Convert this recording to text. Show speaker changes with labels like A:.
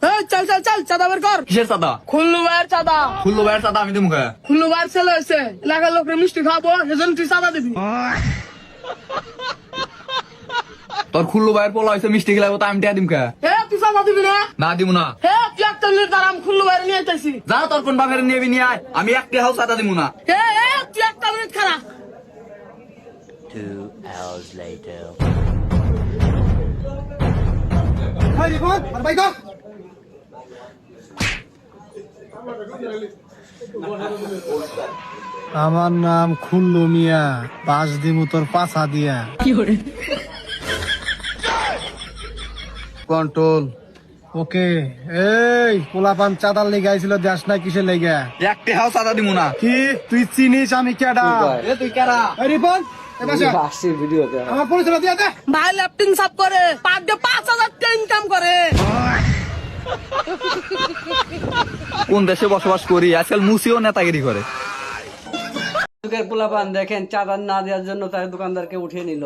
A: চল চল চল চাঁদা বের কর।
B: কিসের চাঁদা?
A: খুল্লু ভাইয়ের চাঁদা।
B: খুল্লু ভাইয়ের চাঁদা আমি দিমু কে?
A: খুল্লু ভাইয়ের ছেলে হয়েছে, এলাকার লোকের মিষ্টি খাবো, সেজন্য তুই চাঁদা দিবি।
B: তোর খুল্লু ভাইয়ের পোলা হয়েছে মিষ্টি খেলাবো, তা আমি টিয়া দিম কে?
A: তুই চাঁদা দিবি না?
B: না দিমু না।
A: তুই একটা মিনিট দাঁড়া, আমি খুল্লু ভাইয়ের নিয়ে আইতাছি।
B: যা তোর কোন বাপের নিয়ে নিয়ে আয়, আমি একটা হাউস চাঁদা দিমু না।
A: তুই একটা মিনিট খারাপ।
C: 2 hours later.
D: আমার নাম খুল্লু মিয়া, বাস দিমু তোর পাছা দিয়া। কন্ট্রোল। ওকে। এই পোলাপান চাঁদার লেগে আইছিল, দেশ না কিসের লেগে?
B: একটা হাউস চাঁদা দিমু না।
D: কি তুই চিনিস আমি কেডা?
B: তুই কেরা?
D: রিপন আমার পরিচয় দিয়ে দে।
A: ভাই লেফটিং সাপ করে, পার ডে 5,000 টাকা ইনকাম করে।
B: কোন দেশে বসবাস করি, আজকাল মুসিও নেতাগিরি করে।
E: পোলাপান দেখেন চাঁদা না দেওয়ার জন্য তার দোকানদারকে উঠিয়ে নিল।